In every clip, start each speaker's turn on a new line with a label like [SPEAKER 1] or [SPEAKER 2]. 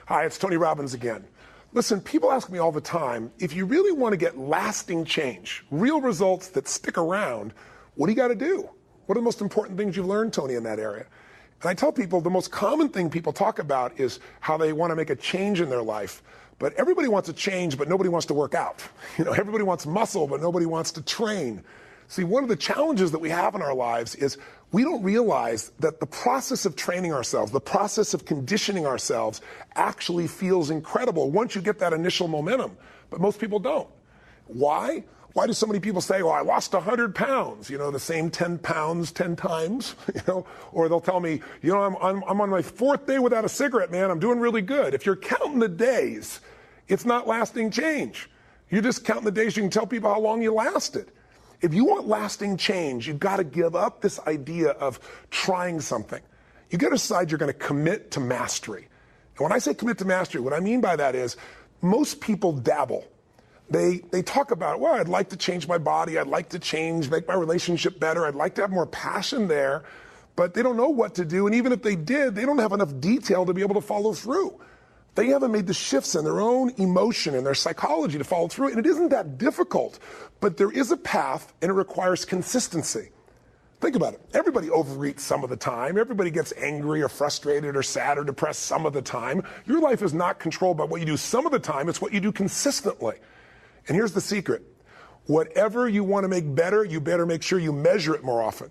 [SPEAKER 1] Hi, it's Tony Robbins again. Listen, people ask me all the time, if you really want to get lasting change, real results that stick around, what do you got to do? What are the most important things you've learned, Tony, in that area? And I tell people the most common thing people talk about is how they want to make a change in their life. But everybody wants a change, but nobody wants to work out. Everybody wants muscle, but nobody wants to train. See, one of the challenges that we have in our lives is we don't realize that the process of training ourselves, the process of conditioning ourselves actually feels incredible once you get that initial momentum. But most people don't. Why? Why do so many people say, well, I lost 100 pounds, the same 10 pounds 10 times, or they'll tell me, I'm on my 4th day without a cigarette, man, I'm doing really good. If you're counting the days, it's not lasting change. You're just counting the days you can tell people how long you lasted. If you want lasting change, you've got to give up this idea of trying something. You've got to decide you're going to commit to mastery. And when I say commit to mastery, what I mean by that is most people dabble. They talk about, well, I'd like to change my body. I'd like to make my relationship better. I'd like to have more passion there. But they don't know what to do. And even if they did, they don't have enough detail to be able to follow through. They haven't made the shifts in their own emotion and their psychology to follow through. And it isn't that difficult. But there is a path, and it requires consistency. Think about it. Everybody overeats some of the time. Everybody gets angry or frustrated or sad or depressed some of the time. Your life is not controlled by what you do some of the time. It's what you do consistently. And here's the secret. Whatever you want to make better, you better make sure you measure it more often.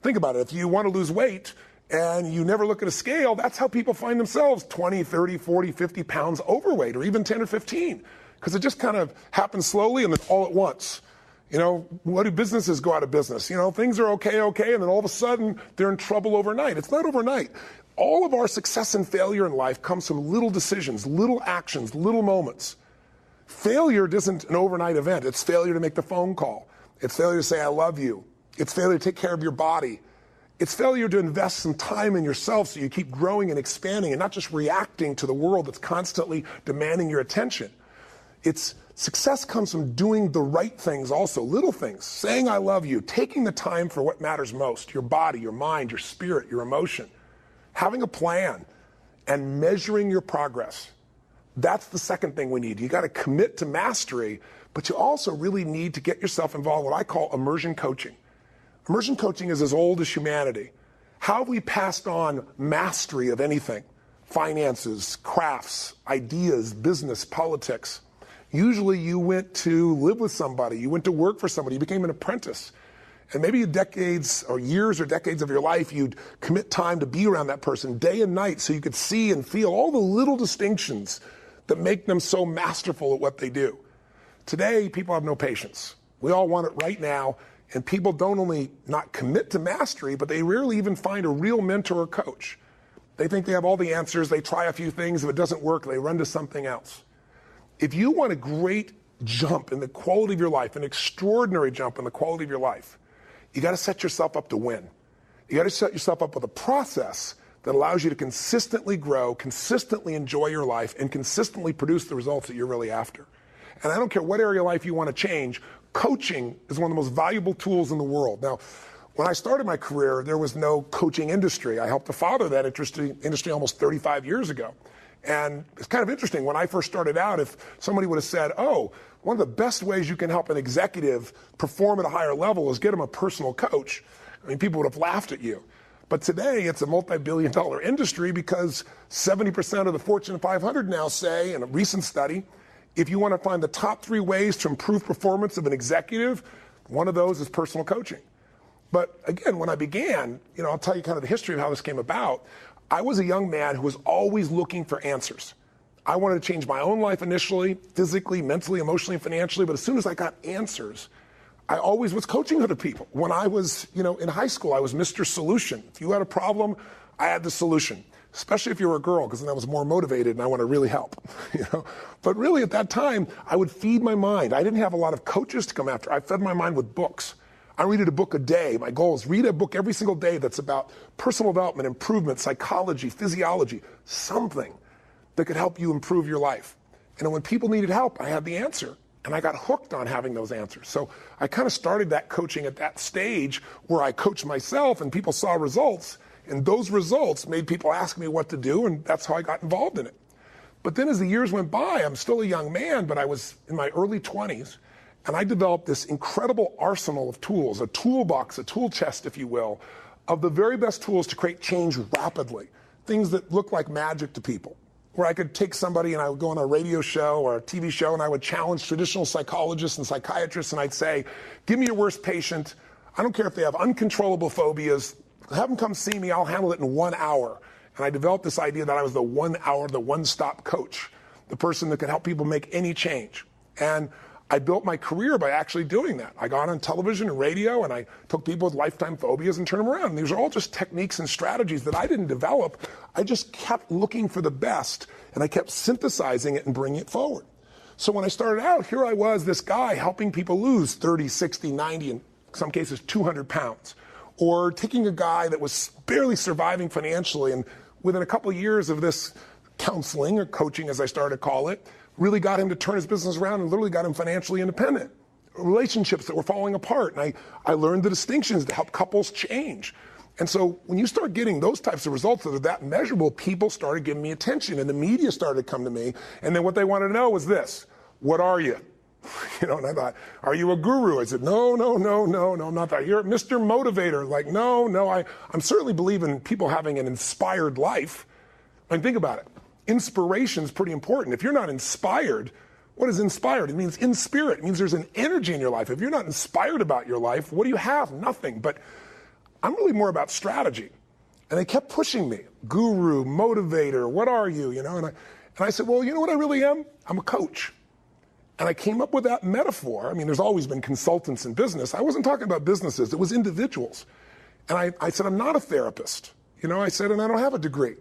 [SPEAKER 1] Think about it. If you want to lose weight and you never look at a scale, that's how people find themselves 20, 30, 40, 50 pounds overweight, or even 10 or 15. Because it just kind of happens slowly and then all at once. What do businesses go out of business? Things are okay, and then all of a sudden they're in trouble overnight. It's not overnight. All of our success and failure in life comes from little decisions, little actions, little moments. Failure isn't an overnight event. It's failure to make the phone call. It's failure to say, I love you. It's failure to take care of your body. It's failure to invest some time in yourself so you keep growing and expanding and not just reacting to the world that's constantly demanding your attention. Success comes from doing the right things also, little things, saying I love you, taking the time for what matters most, your body, your mind, your spirit, your emotion, having a plan, and measuring your progress. That's the second thing we need. You got to commit to mastery, but you also really need to get yourself involved in what I call immersion coaching. Immersion coaching is as old as humanity. How have we passed on mastery of anything? Finances, crafts, ideas, business, politics. Usually you went to live with somebody, you went to work for somebody, you became an apprentice. And maybe decades or years or decades of your life, you'd commit time to be around that person day and night so you could see and feel all the little distinctions that make them so masterful at what they do. Today, people have no patience. We all want it right now, and people don't only not commit to mastery, but they rarely even find a real mentor or coach. They think they have all the answers, they try a few things, if it doesn't work, they run to something else. If you want a great jump in the quality of your life, an extraordinary jump in the quality of your life, you got to set yourself up to win. You got to set yourself up with a process that allows you to consistently grow, consistently enjoy your life, and consistently produce the results that you're really after. And I don't care what area of life you want to change, coaching is one of the most valuable tools in the world. Now, when I started my career, there was no coaching industry. I helped to father that industry almost 35 years ago. And it's kind of interesting. When I first started out, if somebody would have said, one of the best ways you can help an executive perform at a higher level is get them a personal coach, people would have laughed at you. But today, it's a multi-billion-dollar industry because 70% of the Fortune 500 now say, in a recent study, if you want to find the top 3 ways to improve performance of an executive, one of those is personal coaching. But again, when I began, I'll tell you kind of the history of how this came about. I was a young man who was always looking for answers. I wanted to change my own life initially, physically, mentally, emotionally, and financially, but as soon as I got answers, I always was coaching other people. When I was, in high school, I was Mr. Solution. If you had a problem, I had the solution, especially if you were a girl, because then I was more motivated and I want to really help, But really at that time, I would feed my mind. I didn't have a lot of coaches to come after. I fed my mind with books. I read a book a day. My goal is read a book every single day that's about personal development, improvement, psychology, physiology, something that could help you improve your life. And when people needed help, I had the answer. And I got hooked on having those answers. So I kind of started that coaching at that stage where I coached myself and people saw results. And those results made people ask me what to do, and that's how I got involved in it. But then as the years went by, I'm still a young man, but I was in my early 20s, and I developed this incredible arsenal of tools, a toolbox, a tool chest, if you will, of the very best tools to create change rapidly, things that look like magic to people, where I could take somebody and I would go on a radio show or a TV show and I would challenge traditional psychologists and psychiatrists and I'd say, give me your worst patient. I don't care if they have uncontrollable phobias. Have them come see me. I'll handle it in 1 hour. And I developed this idea that I was the 1 hour, the one-stop coach, the person that could help people make any change. And I built my career by actually doing that. I got on television and radio, and I took people with lifetime phobias and turned them around. And these are all just techniques and strategies that I didn't develop. I just kept looking for the best, and I kept synthesizing it and bringing it forward. So when I started out, here I was, this guy helping people lose 30, 60, 90, in some cases 200 pounds. Or taking a guy that was barely surviving financially, and within a couple of years of this counseling, or coaching as I started to call it, really got him to turn his business around and literally got him financially independent. Relationships that were falling apart. And I learned the distinctions to help couples change. And so when you start getting those types of results that are that measurable, people started giving me attention and the media started to come to me. And then what they wanted to know was this: what are you? And I thought, are you a guru? I said, no, I'm not that. You're Mr. Motivator. Like, no, I'm certainly believe in people having an inspired life. I mean, think about it. Inspiration is pretty important. If you're not inspired, what is inspired? It means in spirit. It means there's an energy in your life. If you're not inspired about your life, what do you have? Nothing. But I'm really more about strategy. And they kept pushing me. Guru, motivator, what are you? And I said, well, you know what I really am? I'm a coach. And I came up with that metaphor. I mean, there's always been consultants in business. I wasn't talking about businesses. It was individuals. And I said, I'm not a therapist. I said, and I don't have a degree.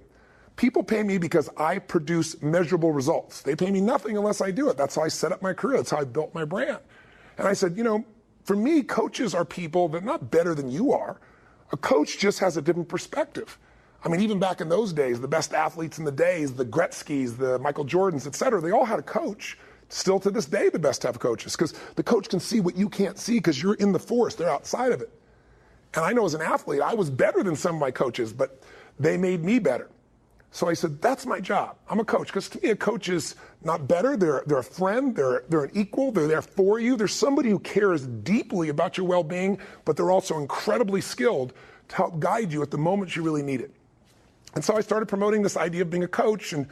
[SPEAKER 1] People pay me because I produce measurable results. They pay me nothing unless I do it. That's how I set up my career. That's how I built my brand. And I said, for me, coaches are people that are not better than you are. A coach just has a different perspective. I mean, even back in those days, the best athletes in the days, the Gretzkys, the Michael Jordans, et cetera, they all had a coach. Still to this day, the best have coaches, because the coach can see what you can't see because you're in the forest. They're outside of it. And I know as an athlete, I was better than some of my coaches, but they made me better. So I said, that's my job. I'm a coach. Because to me, a coach is not better. They're a friend. They're an equal. They're there for you. They're somebody who cares deeply about your well-being, but they're also incredibly skilled to help guide you at the moments you really need it. And so I started promoting this idea of being a coach. And,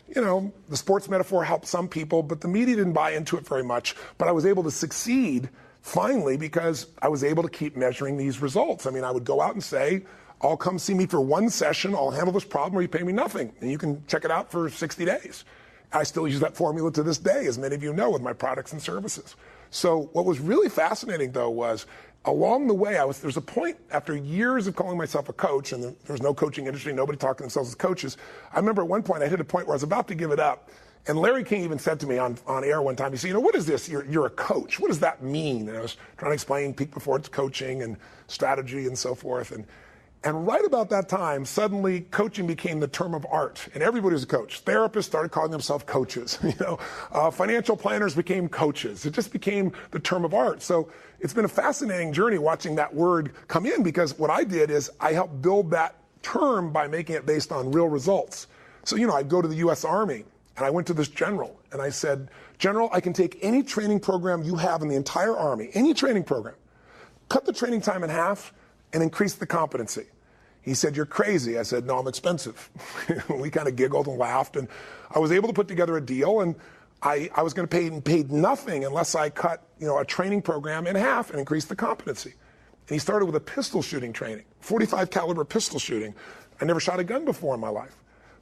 [SPEAKER 1] the sports metaphor helped some people, but the media didn't buy into it very much. But I was able to succeed finally because I was able to keep measuring these results. I mean, I would go out and say, I'll come see me for one session. I'll handle this problem or you pay me nothing. And you can check it out for 60 days. I still use that formula to this day, as many of you know, with my products and services. So what was really fascinating, though, was along the way, there's a point after years of calling myself a coach, and there was no coaching industry, nobody talking themselves as coaches. I remember at one point I hit a point where I was about to give it up. And Larry King even said to me on air one time, he said, what is this? You're a coach. What does that mean? And I was trying to explain peak performance coaching and strategy and so forth. And right about that time, suddenly coaching became the term of art, and everybody was a coach. Therapists started calling themselves coaches. Financial planners became coaches. It just became the term of art. So it's been a fascinating journey watching that word come in, because what I did is I helped build that term by making it based on real results. So I'd go to the U.S. Army, and I went to this general, and I said, General, I can take any training program you have in the entire Army, any training program, cut the training time in half, and increase the competency. He said, you're crazy. I said, no, I'm expensive. We kind of giggled and laughed, and I was able to put together a deal, and I was going to pay nothing unless I cut a training program in half and increase the competency. And he started with a pistol shooting training, 45 caliber pistol shooting. I never shot a gun before in my life,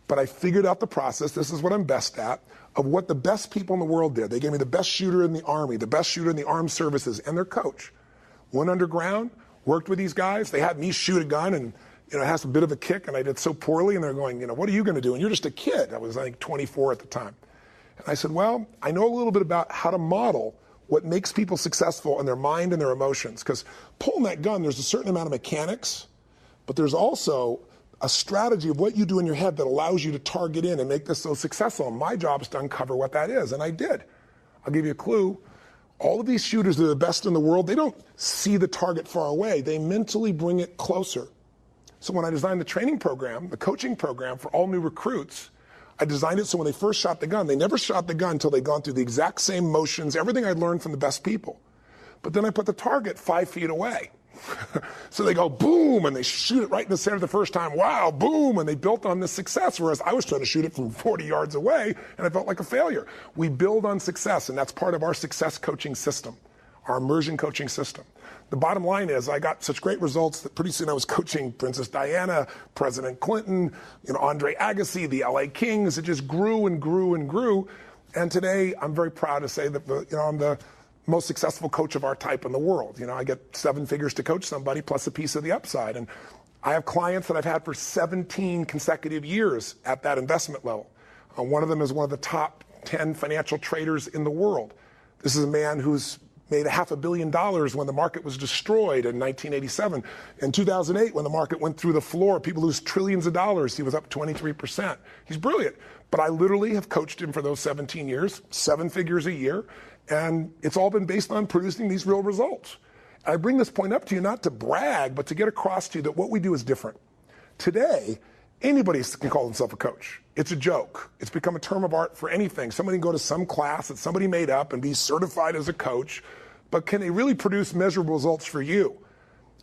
[SPEAKER 1] but I figured out the process. This is what I'm best at, of what the best people in the world did. They gave me the best shooter in the Army, the best shooter in the armed services, and their coach. Went underground, worked with these guys. They had me shoot a gun, and it has a bit of a kick, and I did so poorly, and they're going, what are you going to do? And you're just a kid. I was, 24 at the time. And I said, well, I know a little bit about how to model what makes people successful in their mind and their emotions. Because pulling that gun, there's a certain amount of mechanics, but there's also a strategy of what you do in your head that allows you to target in and make this so successful. And my job is to uncover what that is, and I did. I'll give you a clue. All of these shooters that are the best in the world, they don't see the target far away. They mentally bring it closer. So when I designed the training program, the coaching program for all new recruits, I designed it so when they first shot the gun, they never shot the gun until they'd gone through the exact same motions, everything I'd learned from the best people. But then I put the target 5 feet away. So they go boom, and they shoot it right in the center the first time. Wow, boom, and they built on this success, whereas I was trying to shoot it from 40 yards away, and I felt like a failure. We build on success, and that's part of our success coaching system, our immersion coaching system. The bottom line is I got such great results that pretty soon I was coaching Princess Diana, President Clinton, Andre Agassi, the LA Kings. It just grew and grew and grew. And today I'm very proud to say that I'm the most successful coach of our type in the world. I get 7 figures to coach somebody plus a piece of the upside. And I have clients that I've had for 17 consecutive years at that investment level. One of them is one of the top 10 financial traders in the world. This is a man who's made $500 million when the market was destroyed in 1987. In 2008, when the market went through the floor, people lose trillions of dollars. He was up 23%. He's brilliant. But I literally have coached him for those 17 years, 7 figures a year, and it's all been based on producing these real results. I bring this point up to you not to brag, but to get across to you that what we do is different. Today, anybody can call themselves a coach. It's a joke. It's become a term of art for anything. Somebody can go to some class that somebody made up and be certified as a coach, but can they really produce measurable results for you?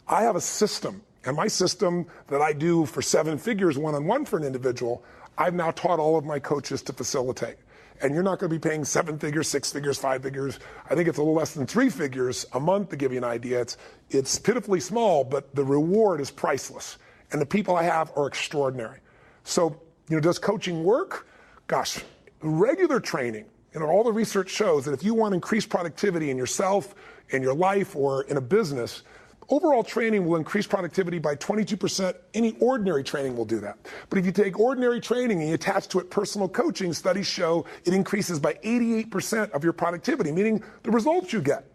[SPEAKER 1] I have a system, and my system that I do for 7 figures one-on-one for an individual, I've now taught all of my coaches to facilitate. And you're not going to be paying 7 figures, 6 figures, 5 figures. I think it's a little less than 3 figures a month to give you an idea. It's pitifully small, but the reward is priceless. And the people I have are extraordinary. So, does coaching work? Gosh, regular training. All the research shows that if you want to increase productivity in yourself, in your life, or in a business, overall training will increase productivity by 22%. Any ordinary training will do that. But if you take ordinary training and you attach to it personal coaching, studies show it increases by 88% of your productivity, meaning the results you get.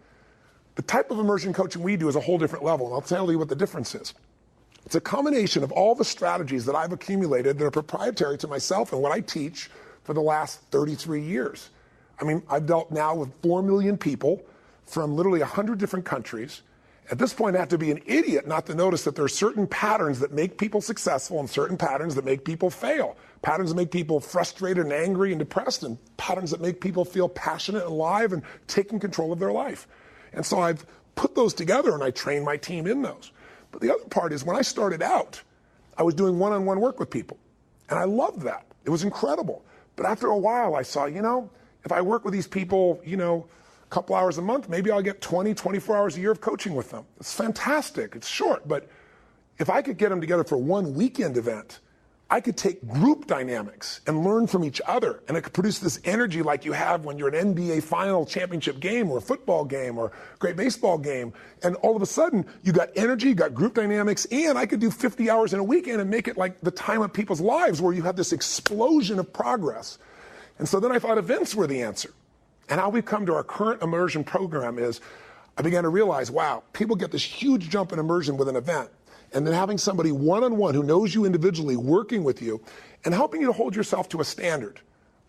[SPEAKER 1] The type of immersion coaching we do is a whole different level, and I'll tell you what the difference is. It's a combination of all the strategies that I've accumulated that are proprietary to myself and what I teach for the last 33 years. I've dealt now with 4 million people from literally 100 different countries. At this point, I have to be an idiot not to notice that there are certain patterns that make people successful and certain patterns that make people fail. Patterns that make people frustrated and angry and depressed, and patterns that make people feel passionate and alive and taking control of their life. And so I've put those together and I train my team in those. But the other part is when I started out, I was doing one-on-one work with people. And I loved that. It was incredible. But after a while, I saw, if I work with these people, a couple hours a month, maybe I'll get 20, 24 hours a year of coaching with them. It's fantastic. It's short. But if I could get them together for one weekend event, I could take group dynamics and learn from each other. And it could produce this energy like you have when you're at an NBA final championship game or a football game or a great baseball game. And all of a sudden, you got energy, you got group dynamics, and I could do 50 hours in a weekend and make it like the time of people's lives where you have this explosion of progress. And so then I thought events were the answer. And how we've come to our current immersion program is I began to realize, wow, people get this huge jump in immersion with an event. And then having somebody one-on-one who knows you individually working with you and helping you to hold yourself to a standard.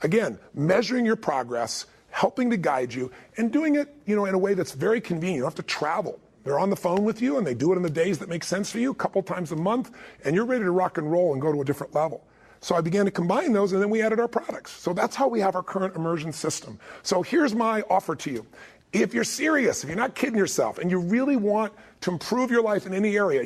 [SPEAKER 1] Again, measuring your progress, helping to guide you, and doing it, in a way that's very convenient. You don't have to travel. They're on the phone with you, and they do it in the days that make sense for you, a couple times a month, and you're ready to rock and roll and go to a different level. So I began to combine those, and then we added our products. So that's how we have our current immersion system. So here's my offer to you. If you're serious, if you're not kidding yourself, and you really want to improve your life in any area,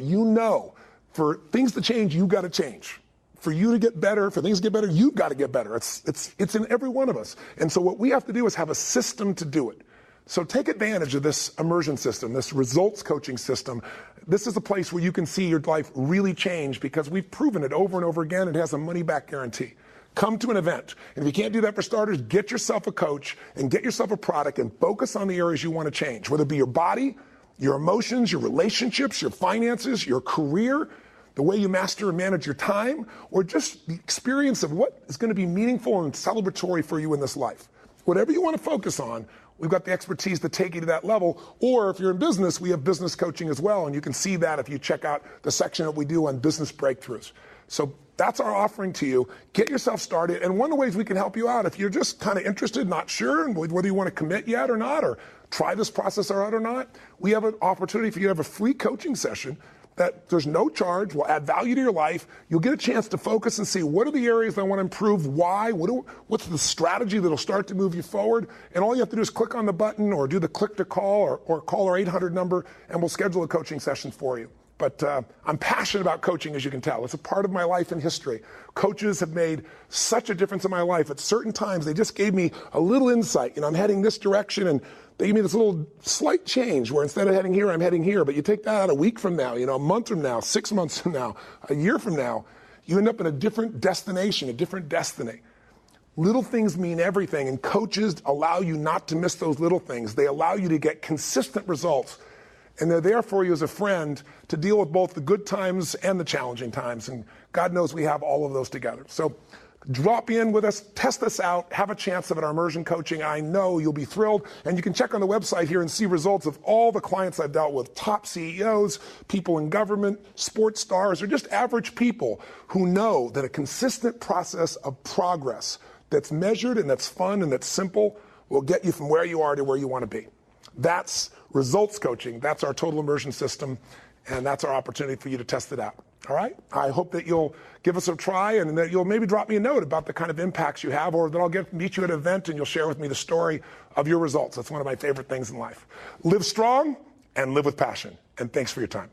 [SPEAKER 1] for things to change, you've got to change. For you to get better, for things to get better, you've got to get better. It's in every one of us. And so what we have to do is have a system to do it. So take advantage of this immersion system, this results coaching system. This is a place where you can see your life really change because we've proven it over and over again. It has a money-back guarantee. Come to an event. And if you can't do that for starters, get yourself a coach and get yourself a product and focus on the areas you want to change, whether it be your body, your emotions, your relationships, your finances, your career, the way you master and manage your time, or just the experience of what is going to be meaningful and celebratory for you in this life. Whatever you want to focus on, we've got the expertise to take you to that level. Or if you're in business, we have business coaching as well. And you can see that if you check out the section that we do on business breakthroughs. So that's our offering to you. Get yourself started. And one of the ways we can help you out, if you're just kind of interested, not sure, and whether you want to commit yet or not, or try this process out or not, we have an opportunity for you to have a free coaching session that there's no charge, will add value to your life. You'll get a chance to focus and see what are the areas I want to improve, why, what's the strategy that'll start to move you forward. And all you have to do is click on the button or do the click to call or call our 800 number, and we'll schedule a coaching session for you. But I'm passionate about coaching, as you can tell. It's a part of my life and history. Coaches have made such a difference in my life. At certain times, they just gave me a little insight. I'm heading this direction, and they give me this little slight change where instead of heading here, I'm heading here. But you take that out a week from now, a month from now, 6 months from now, a year from now, you end up in a different destination, a different destiny. Little things mean everything, and coaches allow you not to miss those little things. They allow you to get consistent results. And they're there for you as a friend to deal with both the good times and the challenging times. And God knows we have all of those together. So drop in with us, test us out, have a chance at our immersion coaching. I know you'll be thrilled. And you can check on the website here and see results of all the clients I've dealt with, top CEOs, people in government, sports stars, or just average people who know that a consistent process of progress that's measured and that's fun and that's simple will get you from where you are to where you want to be. That's results coaching. That's our total immersion system, and that's our opportunity for you to test it out. All right? I hope that you'll give us a try and that you'll maybe drop me a note about the kind of impacts you have, or that I'll meet you at an event and you'll share with me the story of your results. That's one of my favorite things in life. Live strong and live with passion. And thanks for your time.